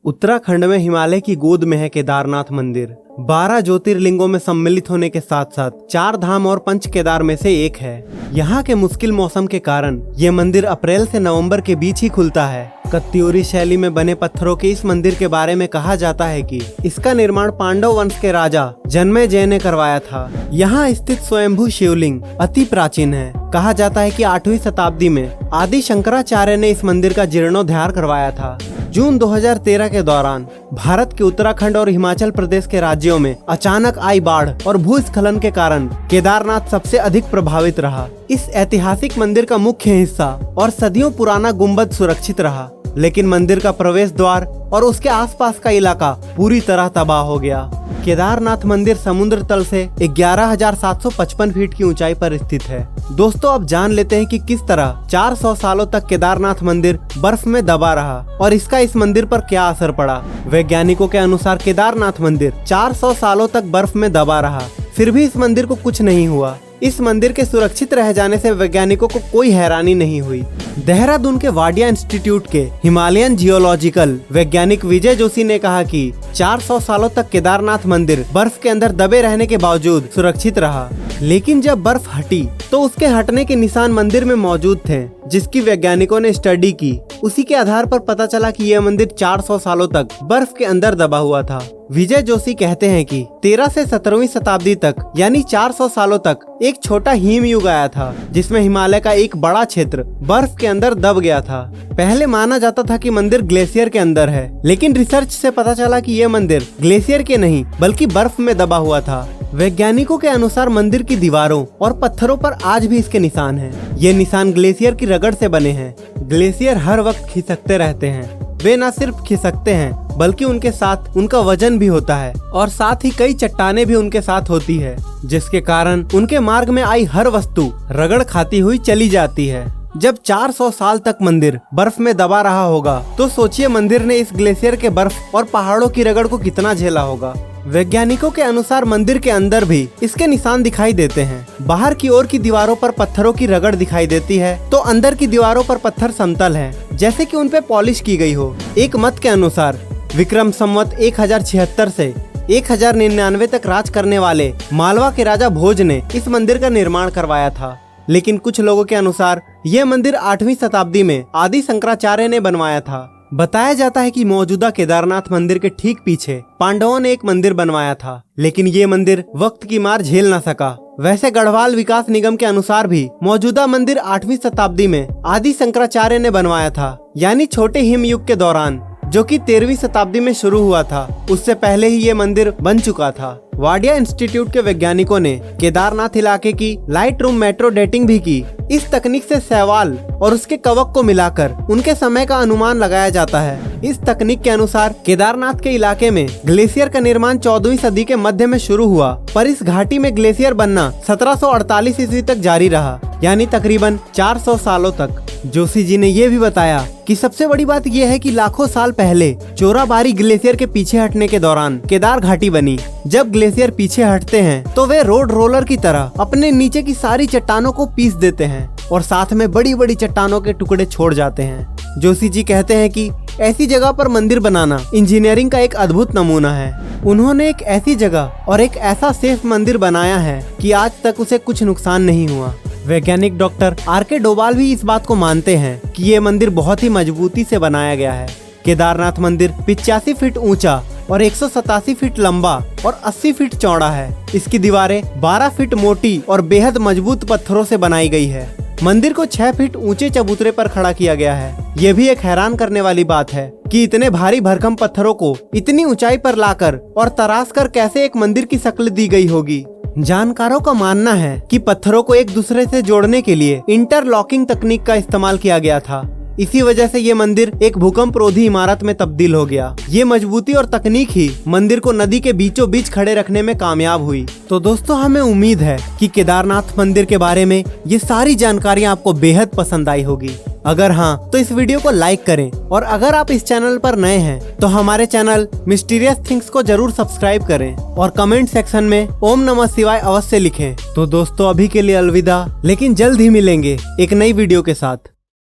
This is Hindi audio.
उत्तराखंड में हिमालय की गोद में है केदारनाथ मंदिर। 12 ज्योतिर्लिंगों में सम्मिलित होने के साथ साथ 4 धाम और 5 केदार में से एक है। यहाँ के मुश्किल मौसम के कारण ये मंदिर अप्रैल से नवंबर के बीच ही खुलता है। कत्यूरी शैली में बने पत्थरों के इस मंदिर के बारे में कहा जाता है कि इसका निर्माण पांडव वंश के राजा जन्मेजय ने करवाया था। यहाँ स्थित स्वयंभू शिवलिंग अति प्राचीन है। कहा जाता है कि 8वीं शताब्दी में आदि शंकराचार्य ने इस मंदिर का जीर्णोद्धार करवाया था। जून 2013 के दौरान भारत के उत्तराखंड और हिमाचल प्रदेश के राज्यों में अचानक आई बाढ़ और भूस्खलन के कारण केदारनाथ सबसे अधिक प्रभावित रहा। इस ऐतिहासिक मंदिर का मुख्य हिस्सा और सदियों पुराना गुंबद सुरक्षित रहा, लेकिन मंदिर का प्रवेश द्वार और उसके आसपास का इलाका पूरी तरह तबाह हो गया। केदारनाथ मंदिर समुद्र तल से 11,755 फीट की ऊंचाई पर स्थित है। दोस्तों, अब जान लेते हैं कि किस तरह 400 सालों तक केदारनाथ मंदिर बर्फ में दबा रहा और इसका इस मंदिर पर क्या असर पड़ा। वैज्ञानिकों के अनुसार केदारनाथ मंदिर 400 सालों तक बर्फ में दबा रहा, फिर भी इस मंदिर को कुछ नहीं हुआ। इस मंदिर के सुरक्षित रह जाने से वैज्ञानिकों को कोई हैरानी नहीं हुई। देहरादून के वाडिया इंस्टीट्यूट के हिमालयन जियोलॉजिकल वैज्ञानिक विजय जोशी ने कहा कि 400 सालों तक केदारनाथ मंदिर बर्फ के अंदर दबे रहने के बावजूद सुरक्षित रहा, लेकिन जब बर्फ हटी तो उसके हटने के निशान मंदिर में मौजूद थे, जिसकी वैज्ञानिकों ने स्टडी की। उसी के आधार पर पता चला कि यह मंदिर 400 सालों तक बर्फ के अंदर दबा हुआ था। विजय जोशी कहते हैं कि 13 से 17वीं शताब्दी तक यानी 400 सालों तक एक छोटा हिम युग आया था, जिसमें हिमालय का एक बड़ा क्षेत्र बर्फ के अंदर दब गया था। पहले माना जाता था कि मंदिर ग्लेशियर के अंदर है, लेकिन रिसर्च से पता चला कि यह मंदिर ग्लेशियर के नहीं बल्कि बर्फ में दबा हुआ था। वैज्ञानिकों के अनुसार मंदिर की दीवारों और पत्थरों पर आज भी इसके निशान हैं। ये निशान ग्लेशियर की रगड़ से बने हैं। ग्लेशियर हर वक्त खिसकते रहते हैं। वे न सिर्फ खिसकते हैं बल्कि उनके साथ उनका वजन भी होता है और साथ ही कई चट्टानें भी उनके साथ होती है, जिसके कारण उनके मार्ग में आई हर वस्तु रगड़ खाती हुई चली जाती है। जब 400 साल तक मंदिर बर्फ में दबा रहा होगा तो सोचिए मंदिर ने इस ग्लेशियर के बर्फ और पहाड़ों की रगड़ को कितना झेला होगा। वैज्ञानिकों के अनुसार मंदिर के अंदर भी इसके निशान दिखाई देते हैं। बाहर की ओर की दीवारों पर पत्थरों की रगड़ दिखाई देती है, तो अंदर की दीवारों पर पत्थर समतल हैं, जैसे कि उन पे पॉलिश की गई हो। एक मत के अनुसार विक्रम संवत 1076 से 1099 तक राज करने वाले मालवा के राजा भोज ने इस मंदिर का निर्माण करवाया था, लेकिन कुछ लोगों के अनुसार यह मंदिर 8वीं शताब्दी में आदि शंकराचार्य ने बनवाया था। बताया जाता है कि मौजूदा केदारनाथ मंदिर के ठीक पीछे पांडवों ने एक मंदिर बनवाया था, लेकिन ये मंदिर वक्त की मार झेल न सका। वैसे गढ़वाल विकास निगम के अनुसार भी मौजूदा मंदिर 8वीं शताब्दी में आदि शंकराचार्य ने बनवाया था, यानी छोटे हिम युग के दौरान, जो कि 13वीं शताब्दी में शुरू हुआ था। उससे पहले ही ये मंदिर बन चुका था। वाडिया इंस्टीट्यूट के वैज्ञानिकों ने केदारनाथ इलाके की लाइट रूम मेट्रो डेटिंग भी की। इस तकनीक से शैवाल और उसके कवक को मिलाकर उनके समय का अनुमान लगाया जाता है। इस तकनीक के अनुसार केदारनाथ के इलाके में ग्लेशियर का निर्माण 14वीं सदी के मध्य में शुरू हुआ, पर इस घाटी में ग्लेशियर बनना 1748 ईस्वी तक जारी रहा, यानी तकरीबन 400 सालों तक। जोशी जी ने ये भी बताया कि सबसे बड़ी बात यह है कि लाखों साल पहले चोराबारी ग्लेशियर के पीछे हटने के दौरान केदार घाटी बनी। जब ग्लेशियर पीछे हटते हैं तो वे रोड रोलर की तरह अपने नीचे की सारी चट्टानों को पीस देते हैं और साथ में बड़ी बड़ी चट्टानों के टुकड़े छोड़ जाते हैं। जोशी जी कहते हैं कि ऐसी जगह पर मंदिर बनाना इंजीनियरिंग का एक अद्भुत नमूना है। उन्होंने एक ऐसी जगह और एक ऐसा सेफ मंदिर बनाया है कि आज तक उसे कुछ नुकसान नहीं हुआ। वैज्ञानिक डॉक्टर RK डोभाल भी इस बात को मानते हैं कि ये मंदिर बहुत ही मजबूती से बनाया गया है। केदारनाथ मंदिर 85 फीट ऊंचा और 187 फीट लंबा और 80 फीट चौड़ा है। इसकी दीवारें 12 फीट मोटी और बेहद मजबूत पत्थरों से बनाई गई है। मंदिर को 6 फीट ऊंचे चबूतरे पर खड़ा किया गया है। यह भी एक हैरान करने वाली बात है कि इतने भारी भरकम पत्थरों को इतनी ऊंचाई पर लाकर और तराश कर कैसे एक मंदिर की शक्ल दी गई होगी। जानकारों का मानना है कि पत्थरों को एक दूसरे से जोड़ने के लिए इंटरलॉकिंग तकनीक का इस्तेमाल किया गया था। इसी वजह से ये मंदिर एक भूकंपरोधी इमारत में तब्दील हो गया। ये मजबूती और तकनीक ही मंदिर को नदी के बीचों बीच खड़े रखने में कामयाब हुई। तो दोस्तों, हमें उम्मीद है कि केदारनाथ मंदिर के बारे में ये सारी जानकारियाँ आपको बेहद पसंद आई होगी। अगर हाँ तो इस वीडियो को लाइक करें, और अगर आप इस चैनल पर नए हैं तो हमारे चैनल मिस्टीरियस थिंग्स को जरूर सब्सक्राइब करें और कमेंट सेक्शन में ओम नमः शिवाय अवश्य लिखें। तो दोस्तों, अभी के लिए अलविदा, लेकिन जल्द ही मिलेंगे एक नई वीडियो के साथ।